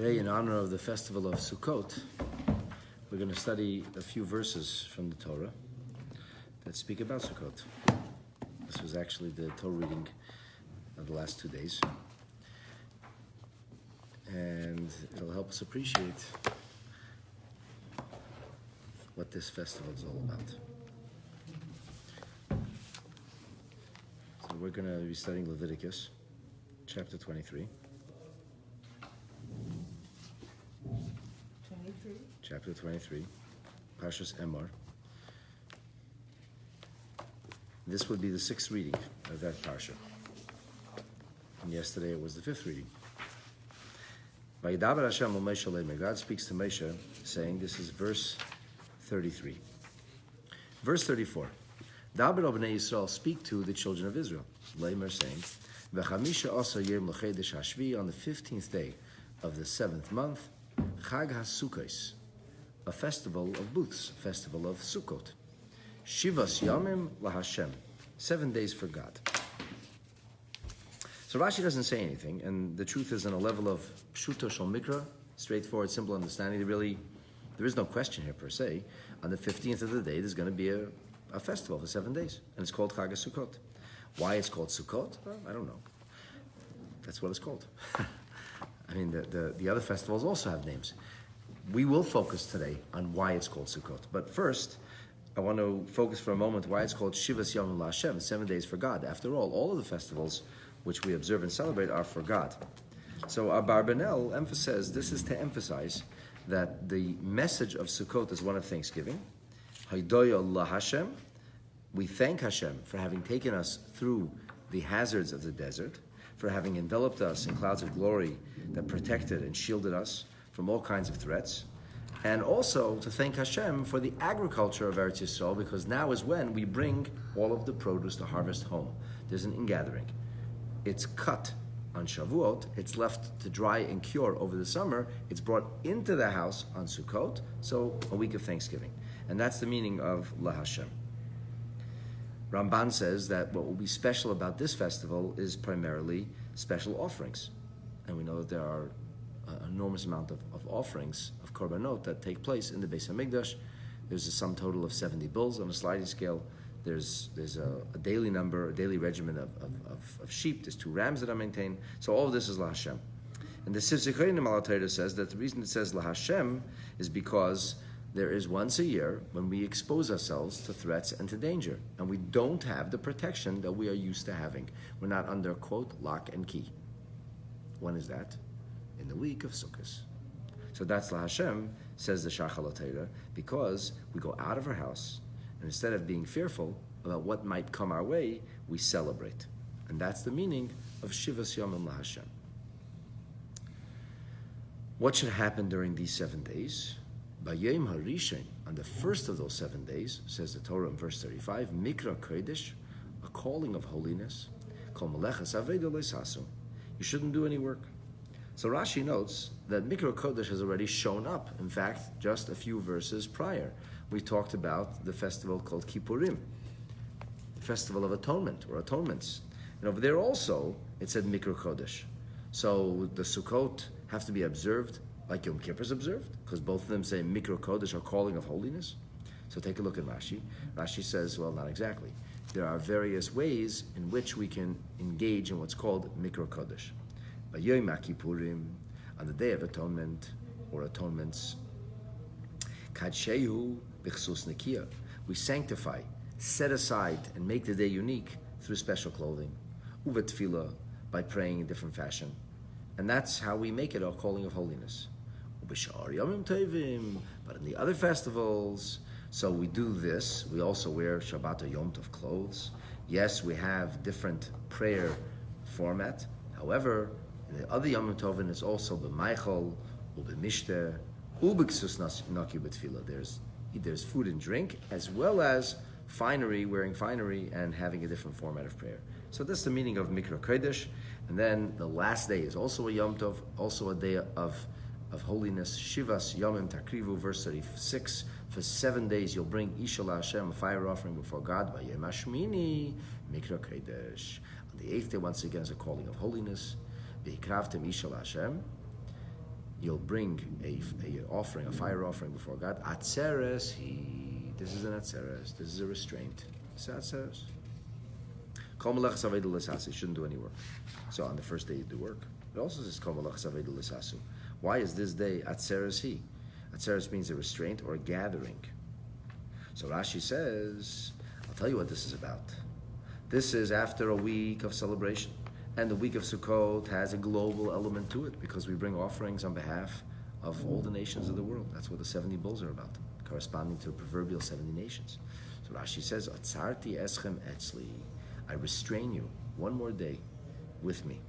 Today, in honor of the festival of Sukkot, we're going to study a few verses from the Torah that speak about Sukkot. This was actually the Torah reading of the last 2 days. And it'll help us appreciate what this festival is all about. So we're going to be studying Leviticus, chapter 23. Chapter 23, Parshas Emor. This would be the 6th reading of that parsha. And yesterday it was the 5th reading. Vayidaber Hashem el Moshe le'mer. God speaks to Moshe, saying, this is verse 33. Verse 34. Daber el bnei Yisrael, speak to the children of Israel. Le'mer, saying, V'chamisha asa yom l'chedesh hashvi, on the 15th day of the 7th month, Chag HaSukkos, a festival of booths, a festival of Sukkot. Shivas Yamim LaHashem, 7 days for God. So Rashi doesn't say anything, and the truth is on a level of Pshuto Shal Mikra, straightforward, simple understanding. There is no question here per se. On the 15th of the day, there's going to be a festival for 7 days, and it's called Chag HaSukkot. Why it's called Sukkot? Well, I don't know. That's what it's called. I mean, the other festivals also have names. We will focus today on why it's called Sukkot. But first, I want to focus for a moment why it's called Shivas Yom LaHashem, 7 days for God. After all of the festivals which we observe and celebrate are for God. So our Barbanel emphasizes, this is to emphasize that the message of Sukkot is one of thanksgiving. Haydoyo LaHashem, we thank Hashem for having taken us through the hazards of the desert, for having enveloped us in clouds of glory that protected and shielded us from all kinds of threats, and also to thank Hashem for the agriculture of Eretz Yisrael, because now is when we bring all of the produce to harvest home. There's an ingathering. It's cut on Shavuot, it's left to dry and cure over the summer, it's brought into the house on Sukkot, so a week of Thanksgiving. And that's the meaning of La Hashem. Ramban says that what will be special about this festival is primarily special offerings. And we know that there are an enormous amount of offerings, of korbanot, that take place in the Beis HaMikdash. There's a sum total of 70 bulls on a sliding scale. There's a daily number, a daily regimen of sheep. There's 2 rams that are maintained. So all of this is La Hashem. And the Sifsei Chayrim al Torah says that the reason it says La Hashem is because there is once a year when we expose ourselves to threats and to danger, and we don't have the protection that we are used to having. We're not under, quote, lock and key. When is that? In the week of Sukkot. So that's La Hashem, says the Shach HaTorah, because we go out of our house, and instead of being fearful about what might come our way, we celebrate. And that's the meaning of Shivas Yomim La Hashem. What should happen during these 7 days? Bayom HaRishon, on the first of those 7 days, says the Torah in verse 35, Mikra Kodesh, a calling of holiness, Kol Melechas Aveda Lo Sasu. You shouldn't do any work. So Rashi notes that Mikra Kodesh has already shown up. In fact, just a few verses prior, we talked about the festival called Kippurim, the festival of atonement, or atonements. And over there also, it said Mikra Kodesh. So the Sukkot have to be observed like Yom Kippur is observed, because both of them say Mikra Kodesh, or calling of holiness. So take a look at Rashi. Rashi says, well, not exactly. There are various ways in which we can engage in what's called Mikra Kodesh. Yom Kippurim, on the Day of Atonement, or atonements, Kadshehu B'chsus Nekiah, we sanctify, set aside, and make the day unique through special clothing. Uva Tefillah, by praying in different fashion. And that's how we make it our calling of holiness. Ubishar Yomim Tovim, but in the other festivals, so we do this. We also wear Shabbat or Yom Tov clothes. Yes, we have different prayer format. However, in the other Yom Tovim, it's also b'maichol, u'b'mishteh, u'b'ksus naki b'tefillah. There's food and drink, as well as finery, wearing finery, and having a different format of prayer. So that's the meaning of Mikra Kodesh. And then the last day is also a Yom Tov, also a day of holiness. Shivas Yomim Takrivu, verse 36. For 7 days you'll bring Isha LaHashem, a fire offering before God. Vayem Hashmini, Mikra Kodesh. On the 8th day, once again, is a calling of holiness. V'ikravtem Isha LaHashem. you'll bring a offering, a fire offering before God. Atzeres, this is an atzeres. This is a restraint. It's atzeres. Kol melechas aveda l'sasu. You shouldn't do any work. So on the first day you do work. It also says kol melechas aveda l'sasu. Why is this day atzeres he? Atzeres means a restraint or a gathering. So Rashi says, I'll tell you what this is about. This is after a week of celebration. And the week of Sukkot has a global element to it because we bring offerings on behalf of all the nations of the world. That's what the 70 bulls are about, corresponding to the proverbial 70 nations. So Rashi says, Atzarti eschem etzli. I restrain you one more day with me.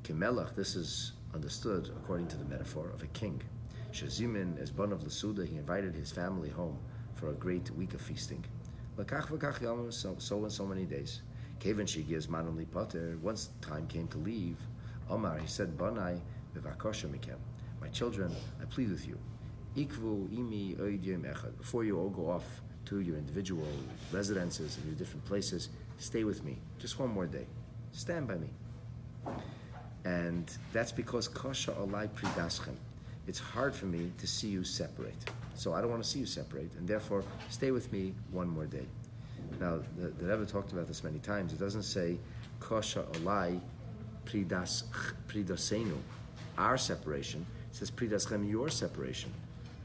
Kimelach, this is understood according to the metaphor of a king. Shazimin is born of Lasuda, he invited his family home for a great week of feasting. Lakach v'kach yom, so and so many days. Kevin Shigiyas Manum Potter, once time came to leave, Omar, he said, Banai v'vakosha mikem. My children, I plead with you. Ikvu imi oid yom echad. Before you all go off to your individual residences and your different places, stay with me. Just one more day. Stand by me. And that's because kosha alai pridaschem. It's hard for me to see you separate. So I don't want to see you separate, and therefore stay with me one more day. Now, the Rebbe talked about this many times. It doesn't say kosha olai pridasenu, our separation. It says pridaschem, your separation.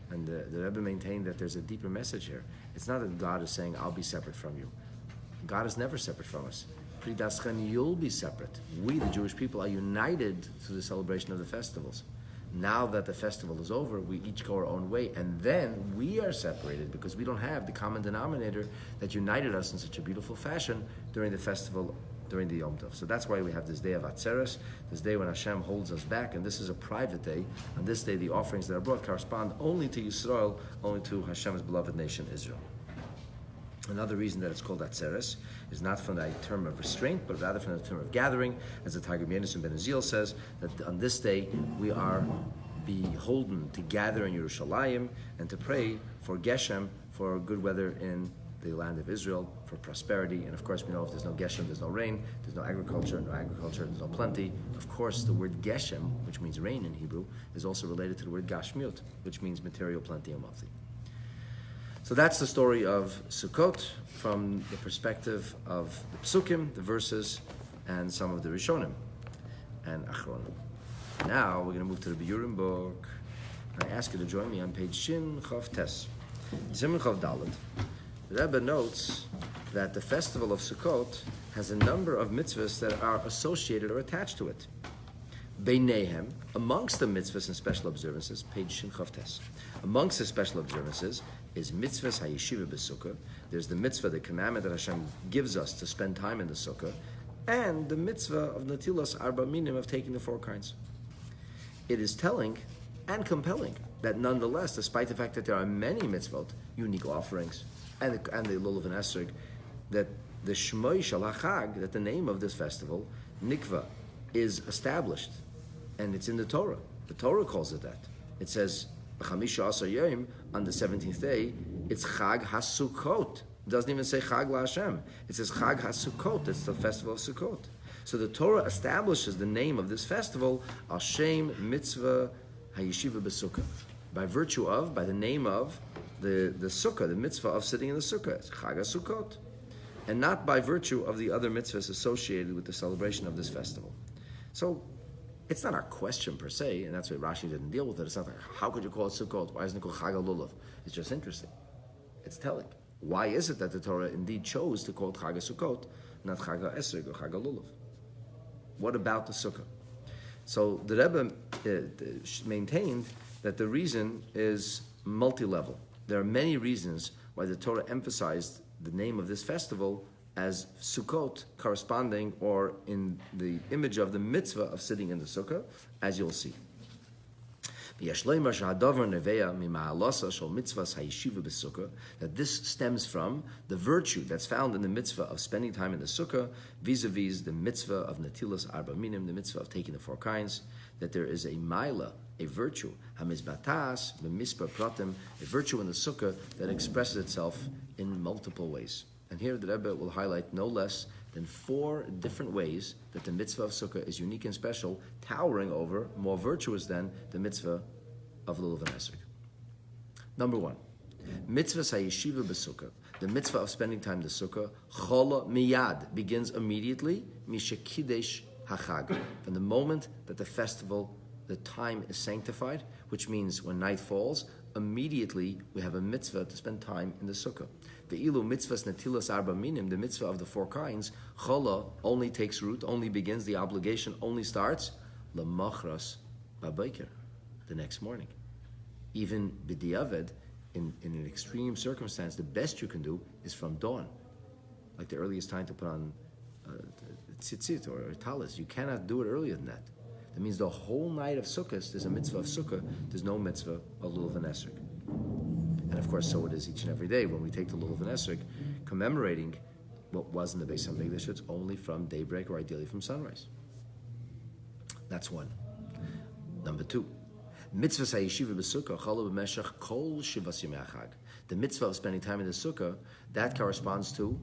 And the Rebbe maintained that there's a deeper message here. It's not that God is saying, I'll be separate from you. God is never separate from us. Pridaschem, you'll be separate. We, the Jewish people, are united through the celebration of the festivals. Now that the festival is over, we each go our own way, and then we are separated because we don't have the common denominator that united us in such a beautiful fashion during the festival, during the Yom Tov. So that's why we have this day of Atzeres, this day when Hashem holds us back, and this is a private day. On this day, the offerings that are brought correspond only to Yisrael, only to Hashem's beloved nation, Israel. Another reason that it's called Atzeres is not from the term of restraint, but rather from the term of gathering, as the Targum Yenis Ben Azil says, that on this day we are beholden to gather in Yerushalayim and to pray for Geshem, for good weather in the land of Israel, for prosperity. And of course we know if there's no Geshem, there's no rain, there's no agriculture, there's no plenty. Of course the word Geshem, which means rain in Hebrew, is also related to the word Gashmiut, which means material plenty and wealthy. So that's the story of Sukkot from the perspective of the Psukim, the verses, and some of the Rishonim and Achronim. Now we're going to move to the Biyurim book. I ask you to join me on page Shin Chav Tes. Siman Chav Dalet. The Rebbe notes that the festival of Sukkot has a number of mitzvahs that are associated or attached to it. Beinehem, amongst the mitzvahs and special observances, page Shin Chav Tes. Amongst the special observances is mitzvahs hayeshiva b'sukkah. There's the mitzvah, the commandment that Hashem gives us to spend time in the sukkah, and the mitzvah of natilas arba minim, of taking the 4 kinds. It is telling and compelling that nonetheless, despite the fact that there are many mitzvot, unique offerings, and the lulav and esrog, that the shmoi shel hachag, that the name of this festival, nikva, is established, and it's in the Torah. The Torah calls it that. It says, Chamisha Asar Yom, on the 17th day, it's Chag HaSukkot. It doesn't even say Chag LaHashem. It says Chag HaSukkot. It's the festival of Sukkot. So the Torah establishes the name of this festival, Al Shem Mitzvah HaYeshiva B'Sukkah, by virtue of, by the name of the Sukkah, the mitzvah of sitting in the Sukkah. It's Chag HaSukkot. And not by virtue of the other mitzvahs associated with the celebration of this festival. So, it's not a question per se, and that's why Rashi didn't deal with it. It's not like, how could you call it Sukkot? Why isn't it called Chag HaLulav? It's just interesting. It's telling. Why is it that the Torah indeed chose to call it Chag HaSukkot, not Chag HaEsrog or Chag HaLulav? What about the Sukkah? So the Rebbe maintained that the reason is multi-level. There are many reasons why the Torah emphasized the name of this festival as Sukkot, corresponding or in the image of the mitzvah of sitting in the sukkah, as you'll see. That this stems from the virtue that's found in the mitzvah of spending time in the sukkah, vis-a-vis the mitzvah of natilas arba minim, the mitzvah of taking the 4 kinds, that there is a maila, a virtue, hamizbatas, b'mispar pratim, a virtue in the sukkah that expresses itself in multiple ways. And here the Rebbe will highlight no less than 4 different ways that the mitzvah of Sukkah is unique and special, towering over, more virtuous than the mitzvah of Lulav and Esrog. Number one, mitzvah hayeshiva b'sukkah. The mitzvah of spending time in the sukkah, chola miyad, begins immediately, mishakidesh hachag, from the moment that the festival, the time is sanctified, which means when night falls, immediately we have a mitzvah to spend time in the sukkah. The ilu mitzvahs netilas arba minim, the mitzvah of the four kinds, chola only takes root, only begins, the obligation only starts, lemachras babayker, the next morning. Even b'diavad, in an extreme circumstance, the best you can do is from dawn, like the earliest time to put on tzitzit or talis. You cannot do it earlier than that. That means the whole night of Sukkot, there's a mitzvah of Sukkah, there's no mitzvah of Lulav and Esrog. And of course, so it is each and every day when we take the Lulav and Esrog, commemorating what was in the Beis HaMikdash. It's only from daybreak or ideally from sunrise. That's one. Number two, mitzvah hayeshiva b'sukkah chala b'meshach kol shivas yimei hachag. The mitzvah of spending time in the sukkah, that corresponds to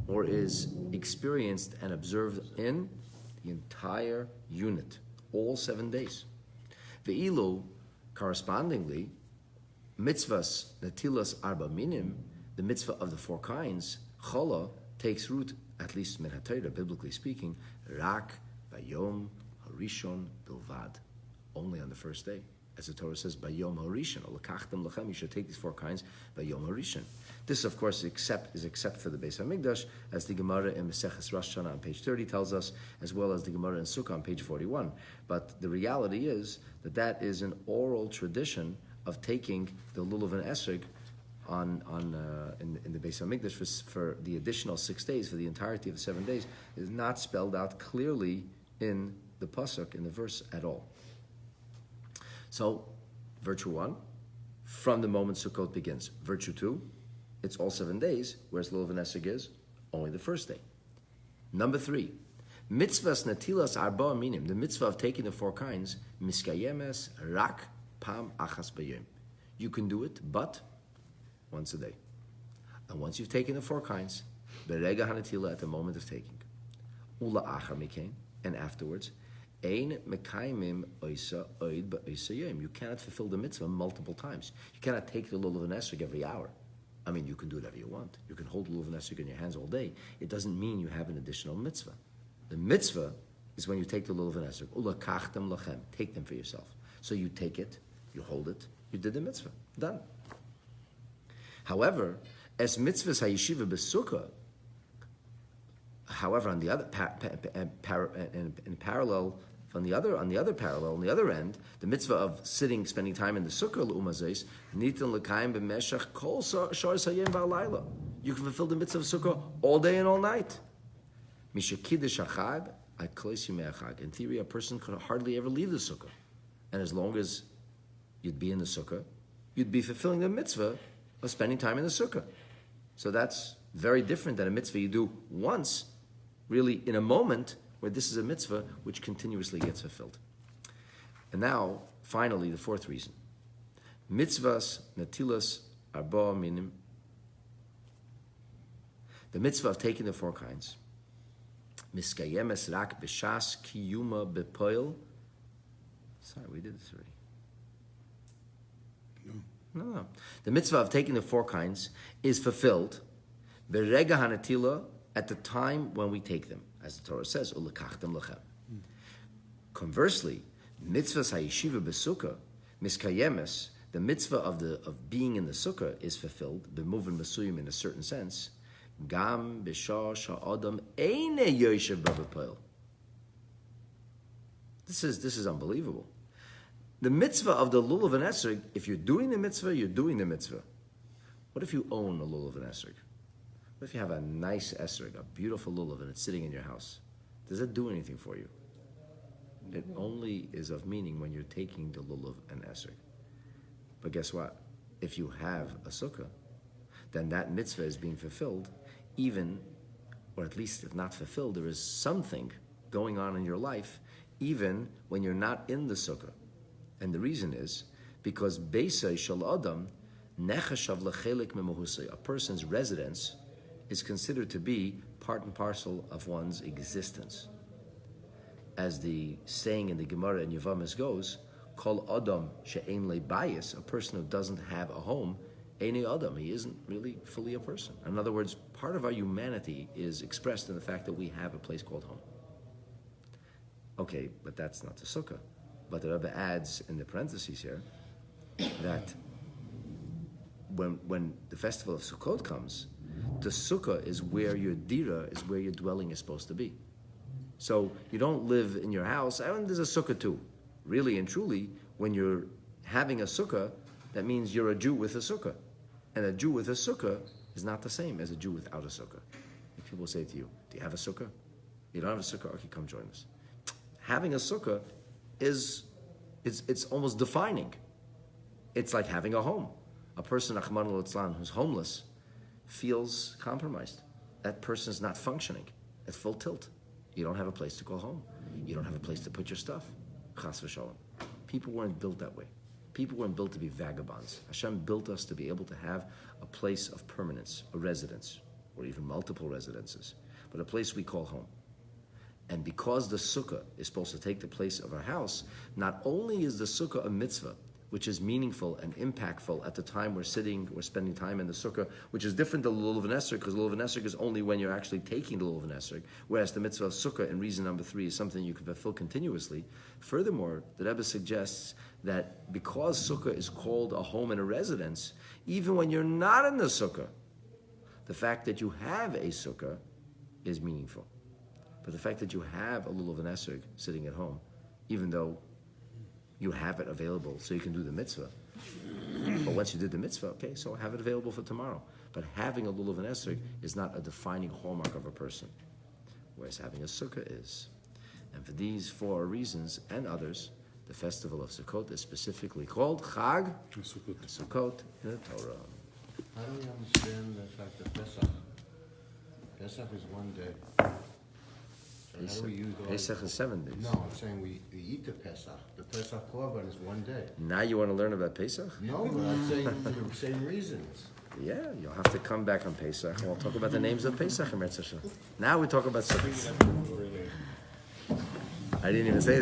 or is experienced and observed in the entire unit, all 7 days. Ve'ilu, correspondingly, mitzvahs netilas arba minim, the mitzvah of the four kinds, chala, takes root, at least min haTorah, biblically speaking, rak bayom harishon bilvad, only on the first day. As the Torah says, bayom harishon, lekachtem lechem, you should take these four kinds bayom harishon. This, of course, is except for the Beis HaMikdash, as the Gemara in Maseches Rosh Hashanah on page 30 tells us, as well as the Gemara in Sukkah on page 41. But the reality is that is an oral tradition of taking the Lulav and Esrog in the Beis HaMikdash for the additional 6 days, for the entirety of the 7 days, is not spelled out clearly in the pasuk, in the verse at all. So, virtue one, from the moment Sukkot begins. Virtue two, it's all 7 days, whereas Lulav and Esrog is only the first day. Number three, mitzvahs netilas arba minim, the mitzvah of taking the four kinds, miskayemes rak pam achas bayom. You can do it, but once a day. And once you've taken the four kinds, berega hanetila, at the moment of taking, ula achar mikein, and afterwards, ein mekaimim oisa oid ba'oisa yom. You cannot fulfill the mitzvah multiple times. You cannot take the Lulav and Esrog every hour. I mean, you can do whatever you want. You can hold Lulav and Esrog in your hands all day. It doesn't mean you have an additional mitzvah. The mitzvah is when you take the Lulav and Esrog. Ula kachtem lachem. Take them for yourself. So you take it, you hold it, you did the mitzvah. Done. However, as mitzvahs hayeshiva b'sukkah, however, on the other in parallel, on the other end, the mitzvah of spending time in the sukkah l'umazes, nitan l'kaim b'meshach kol shor sayim ba'alayla. You can fulfill the mitzvah of sukkah all day and all night. Mishakidesh hachag at klois yimei hachag. In theory, a person could hardly ever leave the sukkah, and as long as you'd be in the sukkah, you'd be fulfilling the mitzvah of spending time in the sukkah. So that's very different than a mitzvah you do once, really in a moment, where this is a mitzvah which continuously gets fulfilled. And now, finally, the fourth reason. Mitzvahs netilas arba minim. The mitzvah of taking the four kinds. Miskayemes rak b'shas kiyuma b'poil. Sorry, we did this already. No. The mitzvah of taking the four kinds is fulfilled berega hanetila, at the time when we take them, as the Torah says, ulekachtem lechem. Conversely, mitzvahs hayeshiva b'sukkah, miskayemes, the mitzvah of being in the sukkah is fulfilled, b'muven masuyim in a certain sense, gam b'shah sha'adam eine yoshev b'poil. This is unbelievable. The mitzvah of the Lulav and Esrog, if you're doing the mitzvah, you're doing the mitzvah. What if you own a Lulav and Esrog? What if you have a nice esrog, a beautiful lulav, and it's sitting in your house? Does that do anything for you? It only is of meaning when you're taking the lulav and esrog. But guess what? If you have a sukkah, then that mitzvah is being fulfilled, even, or at least if not fulfilled, there is something going on in your life, even when you're not in the sukkah. And the reason is because Beisai Shal Adam Nechashav Lechelik Memohusay, a person's residence is considered to be part and parcel of one's existence. As the saying in the Gemara in Yevamos goes, Kol Adam she'ein le bayis, a person who doesn't have a home, Eini Adam, he isn't really fully a person. In other words, part of our humanity is expressed in the fact that we have a place called home. Okay, but that's not the sukkah. But the Rebbe adds in the parentheses here that when the festival of Sukkot comes, the sukkah is where your dira, is where your dwelling is supposed to be. So you don't live in your house. And there's a sukkah too. Really and truly, when you're having a sukkah, that means you're a Jew with a sukkah. And a Jew with a sukkah is not the same as a Jew without a sukkah. If people say to you, do you have a sukkah? You don't have a sukkah? Okay, come join us. Having a sukkah it's almost defining. It's like having a home. A person, Achman al-Itzlan, who's homeless, feels compromised. That person is not functioning at full tilt. You don't have a place to call home. You don't have a place to put your stuff. Chas v'shalom. People weren't built that way. People weren't built to be vagabonds. Hashem built us to be able to have a place of permanence, a residence, or even multiple residences, but a place we call home. And because the sukkah is supposed to take the place of our house, not only is the sukkah a mitzvah, which is meaningful and impactful at the time we're spending time in the sukkah, which is different than the Lulav Nesser, because Lulav Nesser is only when you're actually taking the Lulav Nesser, whereas the mitzvah of sukkah, in reason number 3, is something you can fulfill continuously. Furthermore, the Rebbe suggests that because sukkah is called a home and a residence, even when you're not in the sukkah, the fact that you have a sukkah is meaningful. But the fact that you have a Lulav Nesser sitting at home, even though you have it available so you can do the mitzvah. But once you did the mitzvah, okay, so have it available for tomorrow. But having a lulav and esrog is not a defining hallmark of a person, whereas having a sukkah is. And for these 4 reasons and others, the festival of Sukkot is specifically called Chag Sukkot in the Torah. How do we understand the fact that Pesach? Pesach is one day. So how do we use all Pesach is 7 days. No, I'm saying we eat the Pesach. The Pesach Korban is one day. Now you want to learn about Pesach? No, but I'm saying for the same reasons. Yeah, you'll have to come back on Pesach, and we'll talk about the names of Pesach and Now we talk about Sukkot. I didn't even say that.